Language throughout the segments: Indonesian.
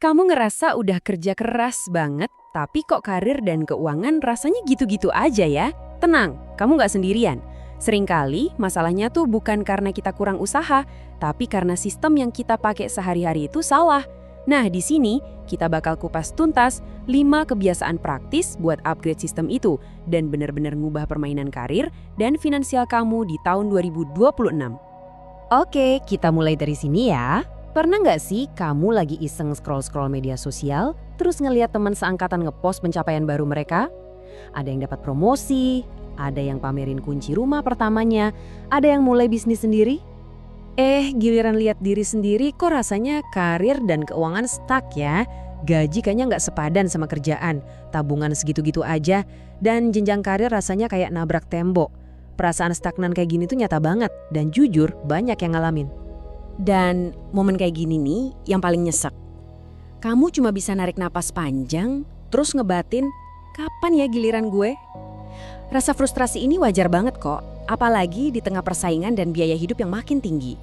Kamu ngerasa udah kerja keras banget, tapi kok karir dan keuangan rasanya gitu-gitu aja ya? Tenang, kamu nggak sendirian. Seringkali masalahnya tuh bukan karena kita kurang usaha, tapi karena sistem yang kita pakai sehari-hari itu salah. Nah, di sini kita bakal kupas tuntas 5 kebiasaan praktis buat upgrade sistem itu dan benar-benar ngubah permainan karir dan finansial kamu di tahun 2026. Oke, kita mulai dari sini ya. Pernah nggak sih kamu lagi iseng scroll-scroll media sosial, terus ngeliat teman seangkatan ngepost pencapaian baru mereka? Ada yang dapat promosi, ada yang pamerin kunci rumah pertamanya, ada yang mulai bisnis sendiri? Giliran lihat diri sendiri kok rasanya karir dan keuangan stuck ya. Gaji kayaknya nggak sepadan sama kerjaan, tabungan segitu-gitu aja, dan jenjang karir rasanya kayak nabrak tembok. Perasaan stagnan kayak gini tuh nyata banget, dan jujur banyak yang ngalamin. Dan momen kayak gini nih yang paling nyesek. Kamu cuma bisa narik napas panjang, terus ngebatin, kapan ya giliran gue? Rasa frustrasi ini wajar banget kok, apalagi di tengah persaingan dan biaya hidup yang makin tinggi.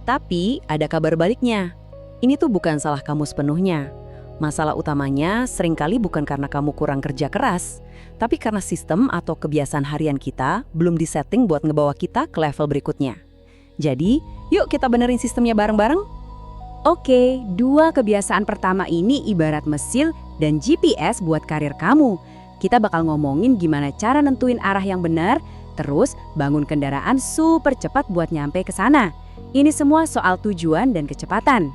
Tapi ada kabar baliknya, ini tuh bukan salah kamu sepenuhnya. Masalah utamanya seringkali bukan karena kamu kurang kerja keras, tapi karena sistem atau kebiasaan harian kita belum disetting buat ngebawa kita ke level berikutnya. Jadi, yuk kita benerin sistemnya bareng-bareng. Oke, 2 kebiasaan pertama ini ibarat mesin dan GPS buat karir kamu. Kita bakal ngomongin gimana cara nentuin arah yang benar, terus bangun kendaraan super cepat buat nyampe ke sana. Ini semua soal tujuan dan kecepatan.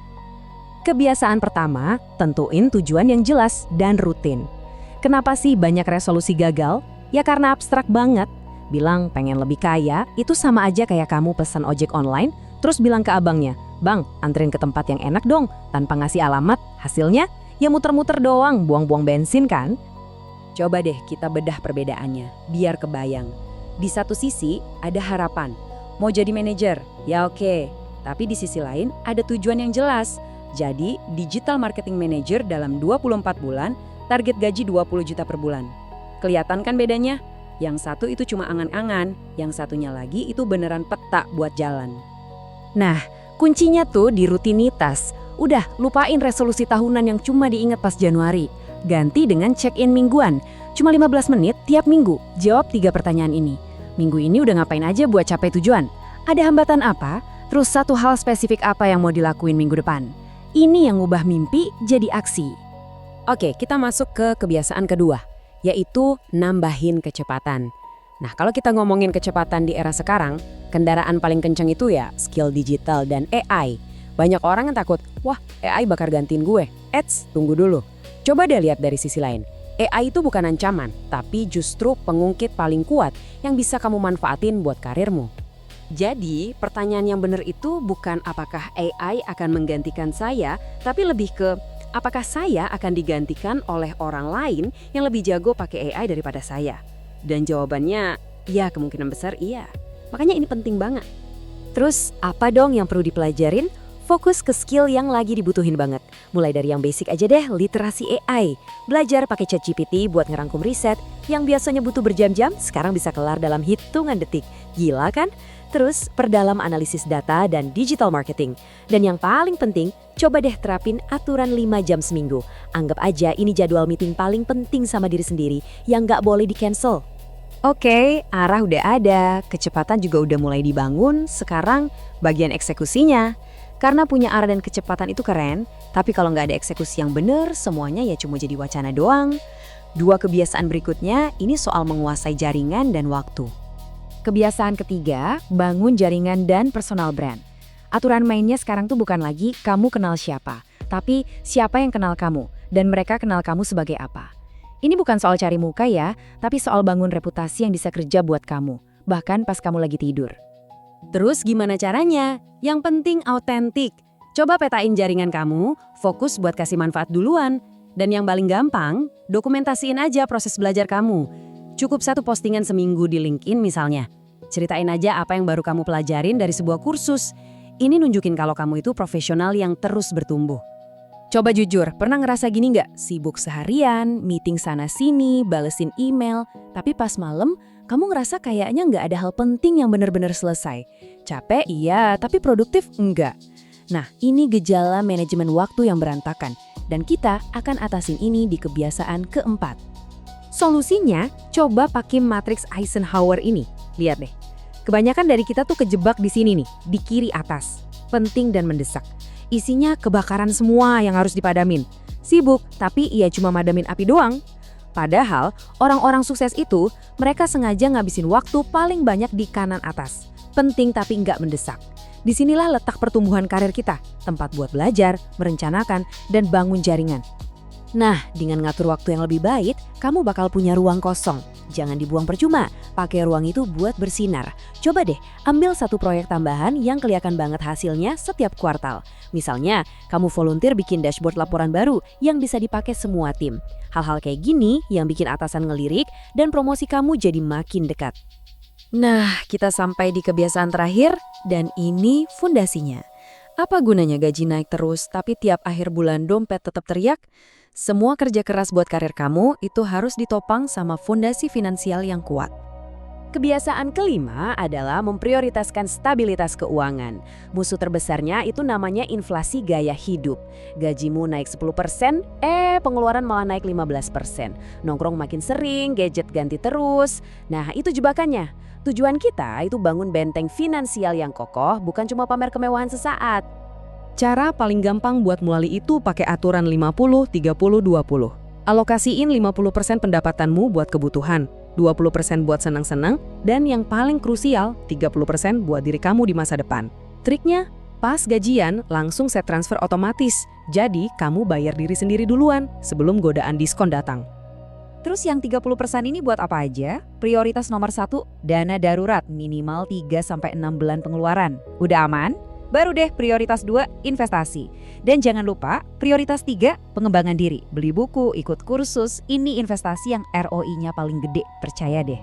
Kebiasaan pertama, tentuin tujuan yang jelas dan rutin. Kenapa sih banyak resolusi gagal? Ya karena abstrak banget. Bilang pengen lebih kaya, itu sama aja kayak kamu pesan ojek online, terus bilang ke abangnya, "Bang, anterin ke tempat yang enak dong," tanpa ngasih alamat. Hasilnya, ya muter-muter doang, buang-buang bensin kan? Coba deh kita bedah perbedaannya, biar kebayang. Di satu sisi, ada harapan. Mau jadi manajer? Ya oke. Tapi di sisi lain, ada tujuan yang jelas. Jadi, digital marketing manager dalam 24 bulan, target gaji 20 juta per bulan. Kelihatan kan bedanya? Yang satu itu cuma angan-angan, yang satunya lagi itu beneran peta buat jalan. Nah, kuncinya tuh di rutinitas. Udah, lupain resolusi tahunan yang cuma diingat pas Januari. Ganti dengan check-in mingguan. Cuma 15 menit tiap minggu, jawab 3 pertanyaan ini. Minggu ini udah ngapain aja buat capai tujuan? Ada hambatan apa? Terus satu hal spesifik apa yang mau dilakuin minggu depan? Ini yang ngubah mimpi jadi aksi. Oke, kita masuk ke kebiasaan kedua, yaitu nambahin kecepatan. Nah, kalau kita ngomongin kecepatan di era sekarang, kendaraan paling kenceng itu ya skill digital dan AI. Banyak orang yang takut, wah AI bakal gantiin gue. Tunggu dulu. Coba deh lihat dari sisi lain. AI itu bukan ancaman, tapi justru pengungkit paling kuat yang bisa kamu manfaatin buat karirmu. Jadi, pertanyaan yang benar itu bukan apakah AI akan menggantikan saya, tapi lebih ke apakah saya akan digantikan oleh orang lain yang lebih jago pakai AI daripada saya? Dan jawabannya, ya kemungkinan besar iya. Makanya ini penting banget. Terus, apa dong yang perlu dipelajarin? Fokus ke skill yang lagi dibutuhin banget. Mulai dari yang basic aja deh, literasi AI. Belajar pakai ChatGPT buat ngerangkum riset, yang biasanya butuh berjam-jam, sekarang bisa kelar dalam hitungan detik. Gila kan? Terus, perdalam analisis data dan digital marketing. Dan yang paling penting, coba deh terapin aturan 5 jam seminggu. Anggap aja ini jadwal meeting paling penting sama diri sendiri yang nggak boleh di-cancel. Oke, arah udah ada, kecepatan juga udah mulai dibangun, sekarang bagian eksekusinya. Karena punya arah dan kecepatan itu keren, tapi kalau nggak ada eksekusi yang bener, semuanya ya cuma jadi wacana doang. 2 kebiasaan berikutnya, ini soal menguasai jaringan dan waktu. Kebiasaan ketiga, bangun jaringan dan personal brand. Aturan mainnya sekarang tuh bukan lagi kamu kenal siapa, tapi siapa yang kenal kamu dan mereka kenal kamu sebagai apa. Ini bukan soal cari muka ya, tapi soal bangun reputasi yang bisa kerja buat kamu, bahkan pas kamu lagi tidur. Terus gimana caranya? Yang penting autentik. Coba petain jaringan kamu, fokus buat kasih manfaat duluan. Dan yang paling gampang, dokumentasiin aja proses belajar kamu. Cukup 1 postingan seminggu di LinkedIn misalnya. Ceritain aja apa yang baru kamu pelajarin dari sebuah kursus. Ini nunjukin kalau kamu itu profesional yang terus bertumbuh. Coba jujur, pernah ngerasa gini nggak? Sibuk seharian, meeting sana-sini, balesin email, tapi pas malam kamu ngerasa kayaknya nggak ada hal penting yang benar-benar selesai. Capek iya, tapi produktif enggak. Nah, ini gejala manajemen waktu yang berantakan, dan kita akan atasin ini di kebiasaan keempat. Solusinya, coba pakai matriks Eisenhower ini. Lihat deh, kebanyakan dari kita tuh kejebak di sini nih, di kiri atas. Penting dan mendesak. Isinya kebakaran semua yang harus dipadamin. Sibuk, tapi ia cuma madamin api doang. Padahal, orang-orang sukses itu, mereka sengaja ngabisin waktu paling banyak di kanan atas. Penting tapi nggak mendesak. Disinilah letak pertumbuhan karir kita, tempat buat belajar, merencanakan, dan bangun jaringan. Nah, dengan ngatur waktu yang lebih baik, kamu bakal punya ruang kosong. Jangan dibuang percuma, pakai ruang itu buat bersinar. Coba deh, ambil satu proyek tambahan yang kelihatan banget hasilnya setiap kuartal. Misalnya, kamu volunteer bikin dashboard laporan baru yang bisa dipakai semua tim. Hal-hal kayak gini yang bikin atasan ngelirik dan promosi kamu jadi makin dekat. Nah, kita sampai di kebiasaan terakhir, dan ini fondasinya. Apa gunanya gaji naik terus, tapi tiap akhir bulan dompet tetap teriak? Semua kerja keras buat karir kamu itu harus ditopang sama fondasi finansial yang kuat. Kebiasaan kelima adalah memprioritaskan stabilitas keuangan. Musuh terbesarnya itu namanya inflasi gaya hidup. Gajimu naik 10%, pengeluaran malah naik 15%. Nongkrong makin sering, gadget ganti terus. Nah, itu jebakannya. Tujuan kita itu bangun benteng finansial yang kokoh, bukan cuma pamer kemewahan sesaat. Cara paling gampang buat mulai itu pakai aturan 50-30-20. Alokasiin 50% pendapatanmu buat kebutuhan, 20% buat senang-senang, dan yang paling krusial, 30% buat diri kamu di masa depan. Triknya, pas gajian langsung set transfer otomatis. Jadi, kamu bayar diri sendiri duluan sebelum godaan diskon datang. Terus yang 30% ini buat apa aja? Prioritas nomor 1, dana darurat minimal 3-6 bulan pengeluaran. Udah aman? Baru deh prioritas 2, investasi. Dan jangan lupa, prioritas 3, pengembangan diri. Beli buku, ikut kursus, ini investasi yang ROI-nya paling gede, percaya deh.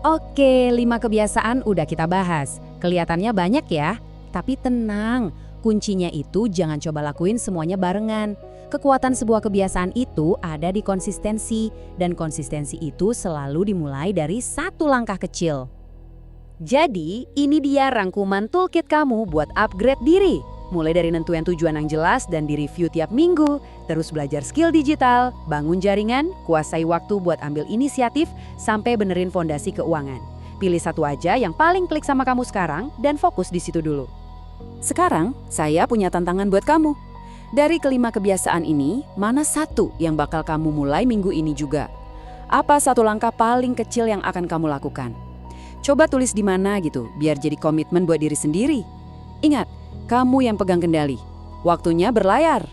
Oke, 5 kebiasaan udah kita bahas. Kelihatannya banyak ya, tapi tenang. Kuncinya itu jangan coba lakuin semuanya barengan. Kekuatan sebuah kebiasaan itu ada di konsistensi, dan konsistensi itu selalu dimulai dari satu langkah kecil. Jadi, ini dia rangkuman toolkit kamu buat upgrade diri. Mulai dari nentuin tujuan yang jelas dan direview tiap minggu, terus belajar skill digital, bangun jaringan, kuasai waktu buat ambil inisiatif, sampai benerin fondasi keuangan. Pilih satu aja yang paling klik sama kamu sekarang dan fokus di situ dulu. Sekarang, saya punya tantangan buat kamu. Dari kelima kebiasaan ini, mana satu yang bakal kamu mulai minggu ini juga? Apa satu langkah paling kecil yang akan kamu lakukan? Coba tulis di mana gitu, biar jadi komitmen buat diri sendiri. Ingat, kamu yang pegang kendali. Waktunya berlayar.